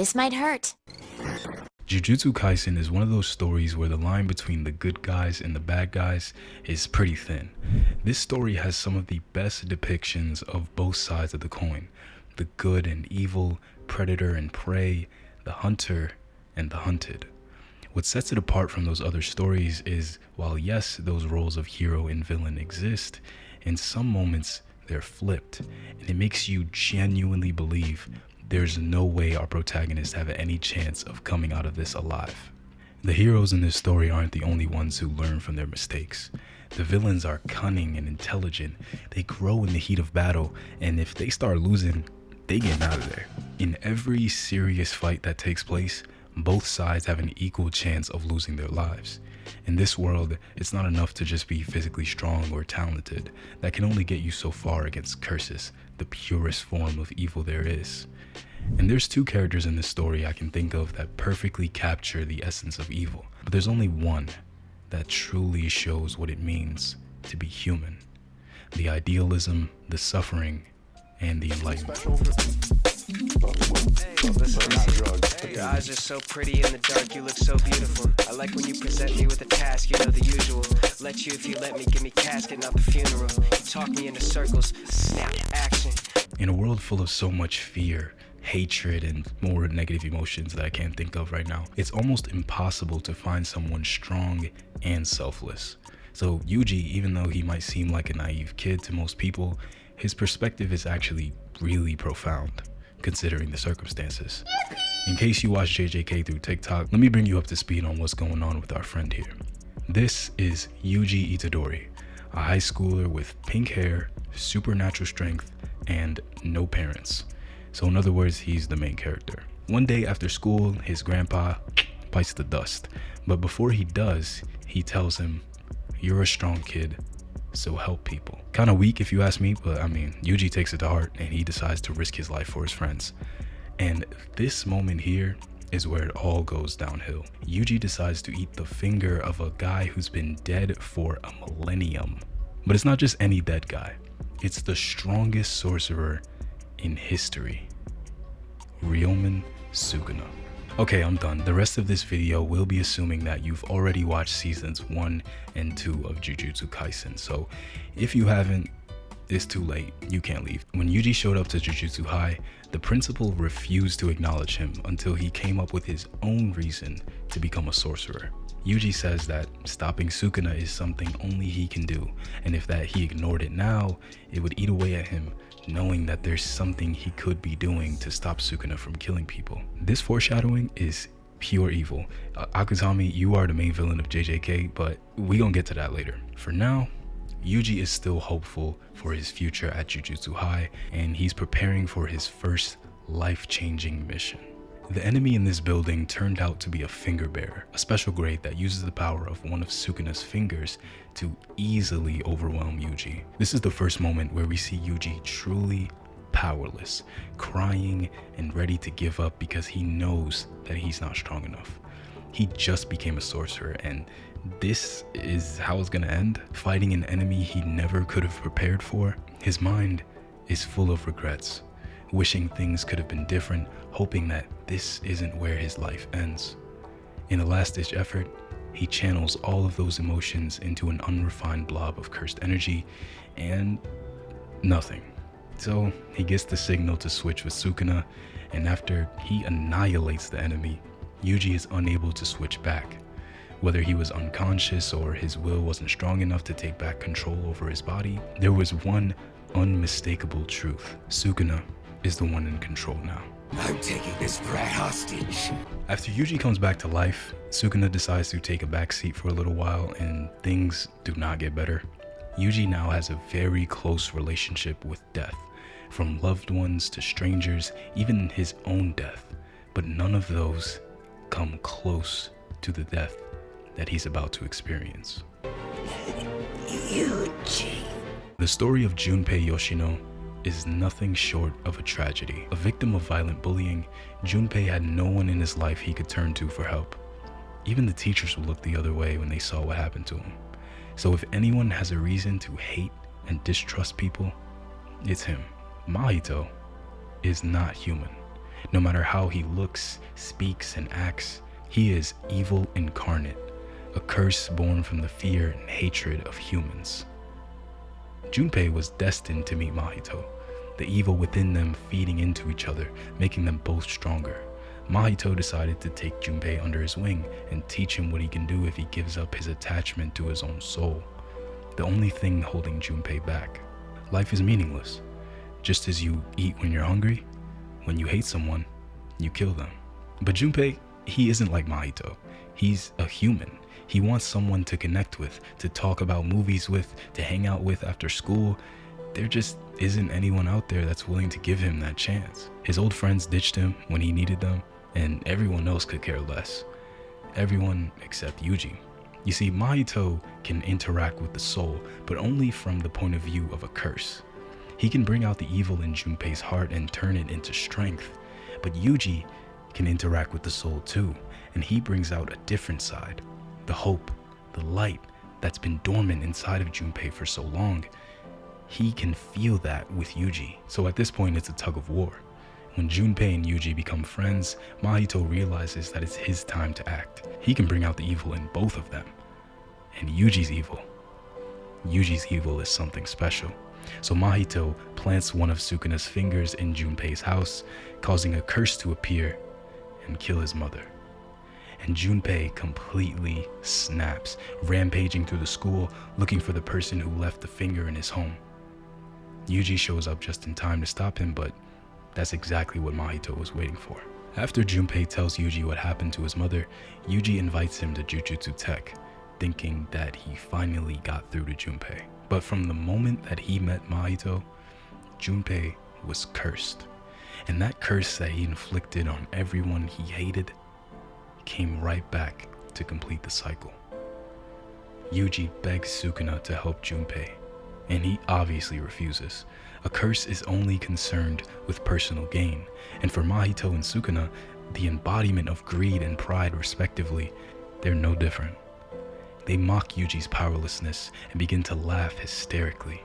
This might hurt. Jujutsu Kaisen is one of those stories where the line between the good guys and the bad guys is pretty thin. This story has some of the best depictions of both sides of the coin. The good and evil, predator and prey, the hunter and the hunted. What sets it apart from those other stories is, while yes, those roles of hero and villain exist, in some moments they're flipped, and it makes you genuinely believe there's no way our protagonists have any chance of coming out of this alive. The heroes in this story aren't the only ones who learn from their mistakes. The villains are cunning and intelligent. They grow in the heat of battle, and if they start losing, they get out of there. In every serious fight that takes place, both sides have an equal chance of losing their lives. In this world, it's not enough to just be physically strong or talented. That can only get you so far against curses, the purest form of evil there is. And there's two characters in this story I can think of that perfectly capture the essence of evil. But there's only one that truly shows what it means to be human. The idealism, the suffering, and the enlightenment. Hey, your eyes are so pretty in the dark, you look so beautiful. I like when you present me with a task, you know the usual. Let you if you let me, give me casket, not the funeral. You talk me into circles, snap, action. In a world full of so much fear, hatred, and more negative emotions that I can't think of right now, it's almost impossible to find someone strong and selfless. So Yuji, even though he might seem like a naive kid to most people, his perspective is actually really profound, considering the circumstances. In case you watch JJK through TikTok, let me bring you up to speed on what's going on with our friend here. This is Yuji Itadori, a high schooler with pink hair, supernatural strength, and no parents. So in other words, he's the main character. One day after school, his grandpa bites the dust. But before he does, he tells him, "You're a strong kid, so help people." Kind of weak if you ask me, but I mean, Yuji takes it to heart and he decides to risk his life for his friends. And this moment here is where it all goes downhill. Yuji decides to eat the finger of a guy who's been dead for a millennium. But it's not just any dead guy. It's the strongest sorcerer in history, Ryomen Sukuna. Okay, I'm done. The rest of this video will be assuming that you've already watched seasons 1 and 2 of Jujutsu Kaisen. So if you haven't, it's too late. You can't leave. When Yuji showed up to Jujutsu High, the principal refused to acknowledge him until he came up with his own reason to become a sorcerer. Yuji says that stopping Sukuna is something only he can do, and if that he ignored it now, it would eat away at him, knowing that there's something he could be doing to stop Sukuna from killing people. This foreshadowing is pure evil. Akutami, you are the main villain of JJK, but we gonna get to that later. For now, Yuji is still hopeful for his future at Jujutsu High, and he's preparing for his first life-changing mission. The enemy in this building turned out to be a finger bearer, a special grade that uses the power of one of Sukuna's fingers to easily overwhelm Yuji. This is the first moment where we see Yuji truly powerless, crying and ready to give up because he knows that he's not strong enough. He just became a sorcerer, and this is how it's gonna end, fighting an enemy he never could have prepared for. His mind is full of regrets, wishing things could have been different, hoping that this isn't where his life ends. In a last-ditch effort, he channels all of those emotions into an unrefined blob of cursed energy, and nothing. So he gets the signal to switch with Sukuna, and after he annihilates the enemy, Yuji is unable to switch back. Whether he was unconscious or his will wasn't strong enough to take back control over his body, there was one unmistakable truth. Sukuna is the one in control now. I'm taking this brat hostage. After Yuji comes back to life, Sukuna decides to take a back seat for a little while, and things do not get better. Yuji now has a very close relationship with death, from loved ones to strangers, even his own death. But none of those come close to the death that he's about to experience. Yuji. The story of Junpei Yoshino is nothing short of a tragedy. A victim of violent bullying, Junpei had no one in his life he could turn to for help. Even the teachers would look the other way when they saw what happened to him. So if anyone has a reason to hate and distrust people, it's him. Mahito is not human. No matter how he looks, speaks, and acts, he is evil incarnate, a curse born from the fear and hatred of humans. Junpei was destined to meet Mahito, the evil within them feeding into each other, making them both stronger. Mahito decided to take Junpei under his wing and teach him what he can do if he gives up his attachment to his own soul, the only thing holding Junpei back. Life is meaningless. Just as you eat when you're hungry, when you hate someone, you kill them. But Junpei, he isn't like Mahito. He's a human. He wants someone to connect with, to talk about movies with, to hang out with after school. There just isn't anyone out there that's willing to give him that chance. His old friends ditched him when he needed them, and everyone else could care less. Everyone except Yuji. You see, Mahito can interact with the soul, but only from the point of view of a curse. He can bring out the evil in Junpei's heart and turn it into strength. But Yuji can interact with the soul too, and he brings out a different side. The hope, the light that's been dormant inside of Junpei for so long. He can feel that with Yuji. So at this point, it's a tug of war. When Junpei and Yuji become friends, Mahito realizes that it's his time to act. He can bring out the evil in both of them. And Yuji's evil is something special. So Mahito plants one of Sukuna's fingers in Junpei's house, causing a curse to appear and kill his mother. And Junpei completely snaps, rampaging through the school, looking for the person who left the finger in his home. Yuji shows up just in time to stop him, but that's exactly what Mahito was waiting for. After Junpei tells Yuji what happened to his mother, Yuji invites him to Jujutsu Tech, thinking that he finally got through to Junpei. But from the moment that he met Mahito, Junpei was cursed. And that curse that he inflicted on everyone he hated came right back to complete the cycle. Yuji begs Sukuna to help Junpei, and he obviously refuses. A curse is only concerned with personal gain, and for Mahito and Sukuna, the embodiment of greed and pride respectively, they're no different. They mock Yuji's powerlessness and begin to laugh hysterically.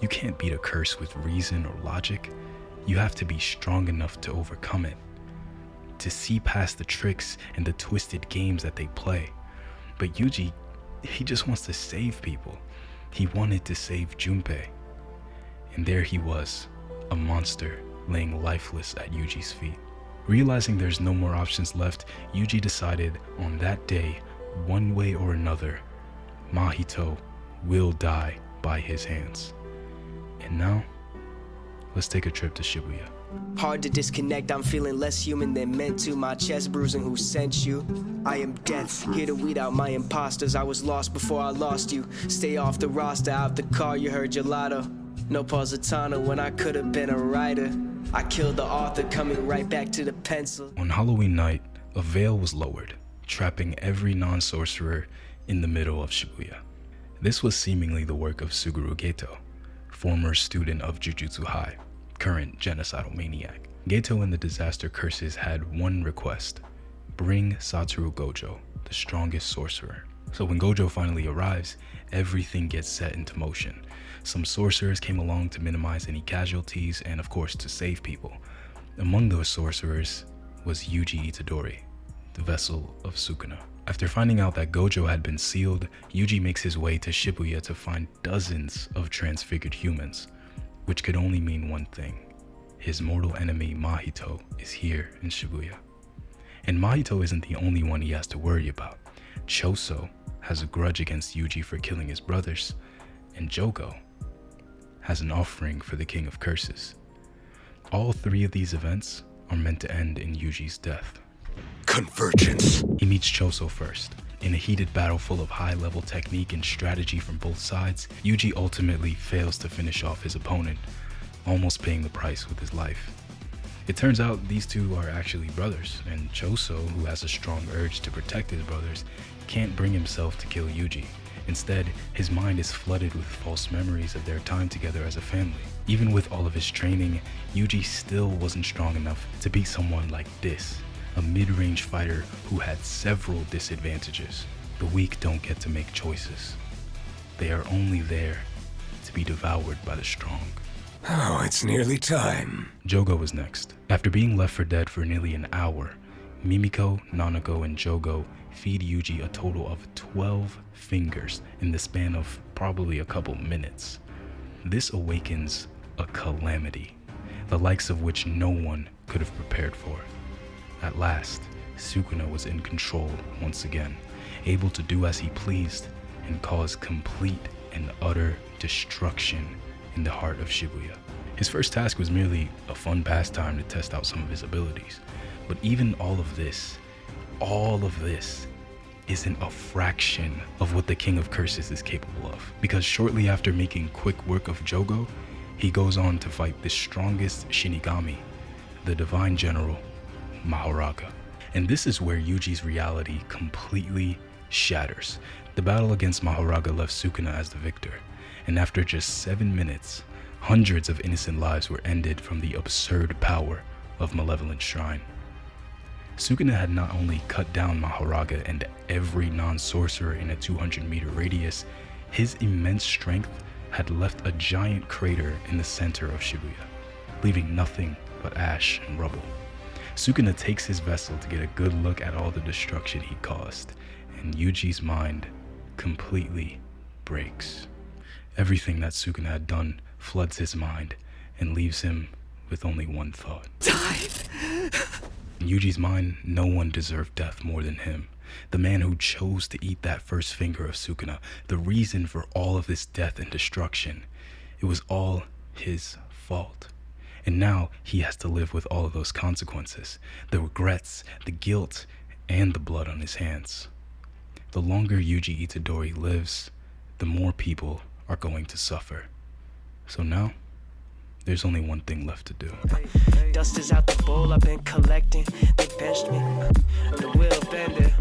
You can't beat a curse with reason or logic. You have to be strong enough to overcome it, to see past the tricks and the twisted games that they play. But Yuji, he just wants to save people. He wanted to save Junpei. And there he was, a monster laying lifeless at Yuji's feet. Realizing there's no more options left, Yuji decided on that day, one way or another, Mahito will die by his hands. And now, let's take a trip to Shibuya. Hard to disconnect, I'm feeling less human than meant to. My chest bruising, who sent you? I am death, here to weed out my imposters. I was lost before I lost you. Stay off the roster, out the car, you heard gelato. No Positano when I could have been a writer. I killed the author, coming right back to the pencil. On Halloween night, a veil was lowered, trapping every non-sorcerer in the middle of Shibuya. This was seemingly the work of Suguru Geto, former student of Jujutsu High, current genocidal maniac. Geto and the disaster curses had one request: bring Satoru Gojo, the strongest sorcerer. So when Gojo finally arrives, everything gets set into motion. Some sorcerers came along to minimize any casualties and of course to save people. Among those sorcerers was Yuji Itadori, the vessel of Sukuna. After finding out that Gojo had been sealed, Yuji makes his way to Shibuya to find dozens of transfigured humans, which could only mean one thing: his mortal enemy Mahito is here in Shibuya. And Mahito isn't the only one he has to worry about. Choso has a grudge against Yuji for killing his brothers, and Jogo has an offering for the King of Curses. All three of these events are meant to end in Yuji's death. Convergence. He meets Choso first. In a heated battle full of high-level technique and strategy from both sides, Yuji ultimately fails to finish off his opponent, almost paying the price with his life. It turns out these two are actually brothers, and Choso, who has a strong urge to protect his brothers, can't bring himself to kill Yuji. Instead, his mind is flooded with false memories of their time together as a family. Even with all of his training, Yuji still wasn't strong enough to beat someone like this, a mid-range fighter who had several disadvantages. The weak don't get to make choices. They are only there to be devoured by the strong. Oh, it's nearly time. Jogo was next. After being left for dead for nearly an hour, Mimiko, Nanako, and Jogo feed Yuji a total of 12 fingers in the span of probably a couple minutes. This awakens a calamity, the likes of which no one could have prepared for. At last, Sukuna was in control once again, able to do as he pleased and cause complete and utter destruction in the heart of Shibuya. His first task was merely a fun pastime to test out some of his abilities, but even all of this isn't a fraction of what the King of Curses is capable of, because shortly after making quick work of Jogo, he goes on to fight the strongest Shinigami, the Divine General, Mahoraga. And this is where Yuji's reality completely shatters. The battle against Mahoraga left Sukuna as the victor, and after just 7 minutes, hundreds of innocent lives were ended from the absurd power of Malevolent Shrine. Sukuna had not only cut down Mahoraga and every non-sorcerer in a 200-meter radius, his immense strength had left a giant crater in the center of Shibuya, leaving nothing but ash and rubble. Sukuna takes his vessel to get a good look at all the destruction he caused, and Yuji's mind completely breaks. Everything that Sukuna had done floods his mind and leaves him with only one thought. Die! In Yuji's mind, no one deserved death more than him. The man who chose to eat that first finger of Sukuna, the reason for all of this death and destruction. It was all his fault. And now he has to live with all of those consequences, the regrets, the guilt, and the blood on his hands. The longer Yuji Itadori lives, the more people are going to suffer. So now, there's only one thing left to do. Dust is out the bowl I've been collecting. They benched me. The wheel bender.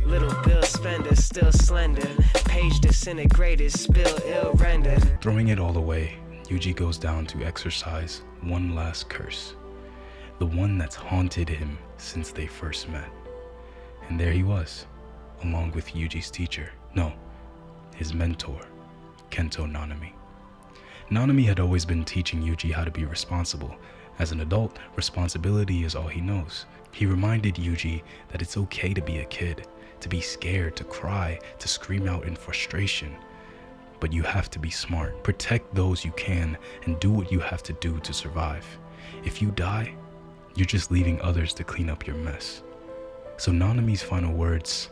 Little bill spender, still slender. Page disintegrated, spill ill rendered. Throwing it all away, Yuji goes down to exercise one last curse. The one that's haunted him since they first met. And there he was, along with Yuji's teacher. No, his mentor, Kento Nanami. Nanami had always been teaching Yuji how to be responsible. As an adult, responsibility is all he knows. He reminded Yuji that it's okay to be a kid, to be scared, to cry, to scream out in frustration. But you have to be smart, protect those you can, and do what you have to do to survive. If you die, you're just leaving others to clean up your mess. So Nanami's final words,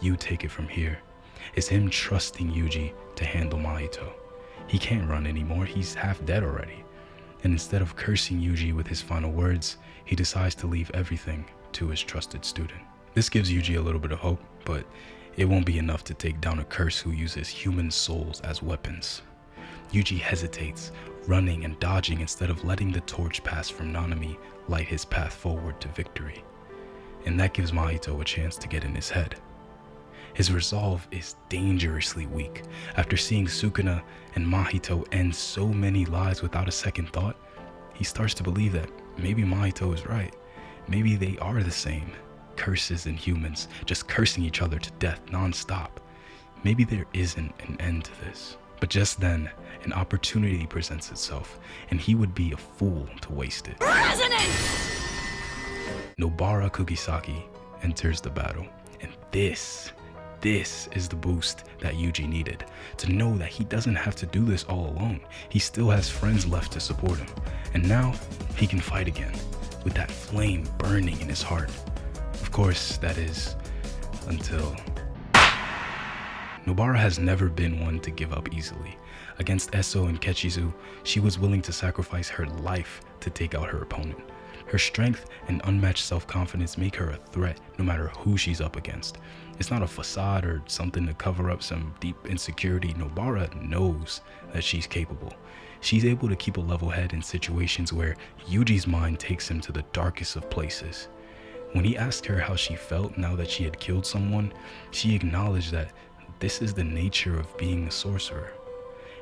"You take it from here," is him trusting Yuji to handle Mahito. He can't run anymore, he's half dead already. And instead of cursing Yuji with his final words, he decides to leave everything to his trusted student. This gives Yuji a little bit of hope, but it won't be enough to take down a curse who uses human souls as weapons. Yuji hesitates, running and dodging instead of letting the torch pass from Nanami light his path forward to victory. And that gives Mahito a chance to get in his head. His resolve is dangerously weak. After seeing Sukuna and Mahito end so many lives without a second thought, he starts to believe that maybe Mahito is right. Maybe they are the same. Curses and humans, just cursing each other to death non-stop. Maybe there isn't an end to this. But just then, an opportunity presents itself, and he would be a fool to waste it. Resonance! Nobara Kugisaki enters the battle, and this is the boost that Yuji needed, to know that he doesn't have to do this all alone. He still has friends left to support him, and now he can fight again, with that flame burning in his heart. Of course, that is, until... Nobara has never been one to give up easily. Against Eso and Kechizu, she was willing to sacrifice her life to take out her opponent. Her strength and unmatched self-confidence make her a threat no matter who she's up against. It's not a facade or something to cover up some deep insecurity. Nobara knows that she's capable. She's able to keep a level head in situations where Yuji's mind takes him to the darkest of places. When he asked her how she felt now that she had killed someone, she acknowledged that this is the nature of being a sorcerer,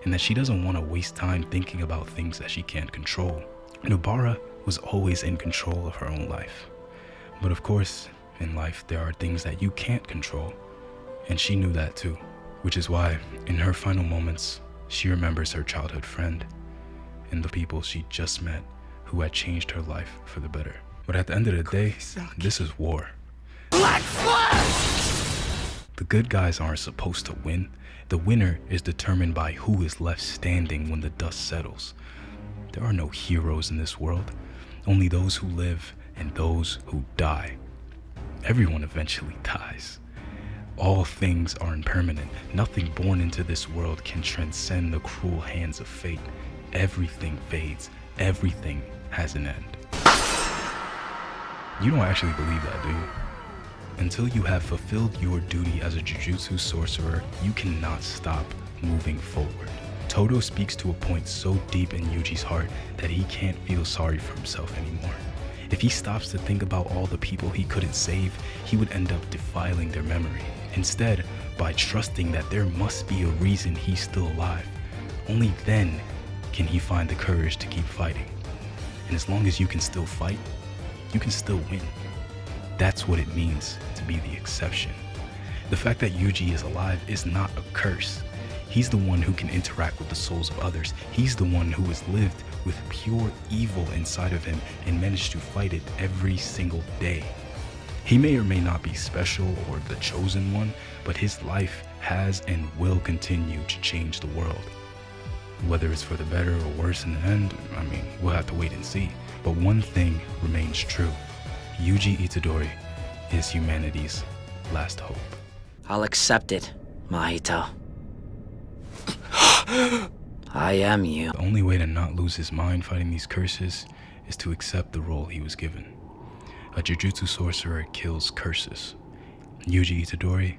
and that she doesn't want to waste time thinking about things that she can't control. Nobara was always in control of her own life. But of course, in life, there are things that you can't control, and she knew that too, which is why, in her final moments, she remembers her childhood friend, in the people she just met who had changed her life for the better. But at the end of the day, this is war. Black Flash! The good guys aren't supposed to win. The winner is determined by who is left standing when the dust settles. There are no heroes in this world, only those who live and those who die. Everyone eventually dies. All things are impermanent. Nothing born into this world can transcend the cruel hands of fate. Everything fades. Everything has an end. You don't actually believe that, do you? Until you have fulfilled your duty as a Jujutsu sorcerer, you cannot stop moving forward. Todo speaks to a point so deep in Yuji's heart that he can't feel sorry for himself anymore. If he stops to think about all the people he couldn't save, he would end up defiling their memory. Instead, by trusting that there must be a reason he's still alive, only then can he find the courage to keep fighting. And as long as you can still fight, you can still win. That's what it means to be the exception. The fact that Yuji is alive is not a curse. He's the one who can interact with the souls of others. He's the one who has lived with pure evil inside of him and managed to fight it every single day. He may or may not be special or the chosen one, but his life has and will continue to change the world. Whether it's for the better or worse in the end, I mean, we'll have to wait and see. But one thing remains true. Yuji Itadori is humanity's last hope. I'll accept it, Mahito. I am you. The only way to not lose his mind fighting these curses is to accept the role he was given. A Jujutsu sorcerer kills curses. Yuji Itadori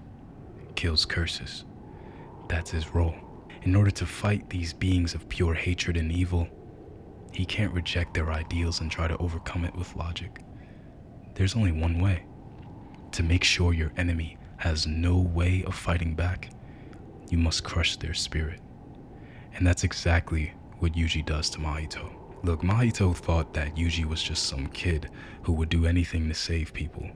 kills curses. That's his role. In order to fight these beings of pure hatred and evil, he can't reject their ideals and try to overcome it with logic. There's only one way. To make sure your enemy has no way of fighting back, you must crush their spirit. And that's exactly what Yuji does to Mahito. Look, Mahito thought that Yuji was just some kid who would do anything to save people,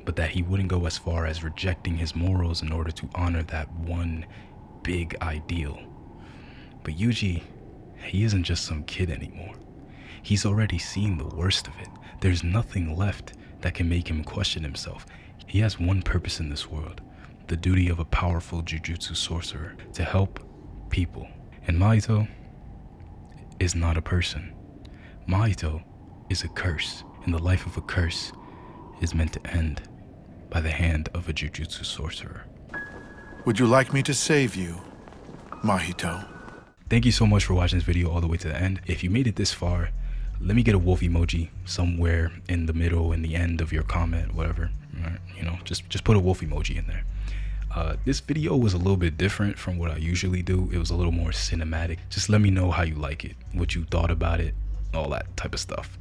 but that he wouldn't go as far as rejecting his morals in order to honor that one big ideal. But Yuji, he isn't just some kid anymore. He's already seen the worst of it. There's nothing left that can make him question himself. He has one purpose in this world, the duty of a powerful Jujutsu sorcerer, to help people. And Mahito is not a person. Mahito is a curse, and the life of a curse is meant to end by the hand of a Jujutsu sorcerer. Would you like me to save you, Mahito? Thank you so much for watching this video all the way to the end. If you made it this far, let me get a wolf emoji somewhere in the middle, in the end of your comment, whatever. You know, just put a wolf emoji in there. This video was a little bit different from what I usually do. It was a little more cinematic. Just let me know how you like it, what you thought about it, all that type of stuff.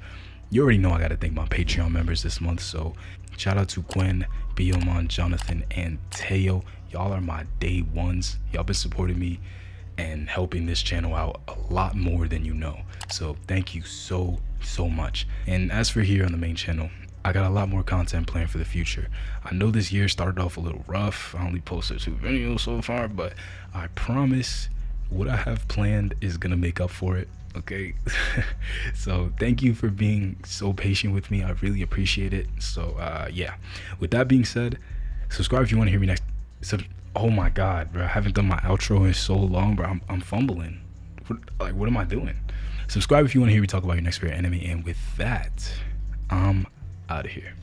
You already know I gotta thank my Patreon members this month, so shout out to Gwen, Biomon, Jonathan, and Teo. Y'all are my day ones. Y'all been supporting me and helping this channel out a lot more than you know. So thank you so much. And as for here on the main channel, I got a lot more content planned for the future. I know this year started off a little rough. I only posted 2 videos so far, but I promise what I have planned is gonna make up for it, okay? So thank you for being so patient with me. I really appreciate it. So yeah, with that being said, subscribe if you want to hear me next. Oh my god, bro, I haven't done my outro in so long, bro. I'm fumbling. What am I doing? Subscribe if you want to hear me talk about your next favorite anime, and with that, I'm out of here.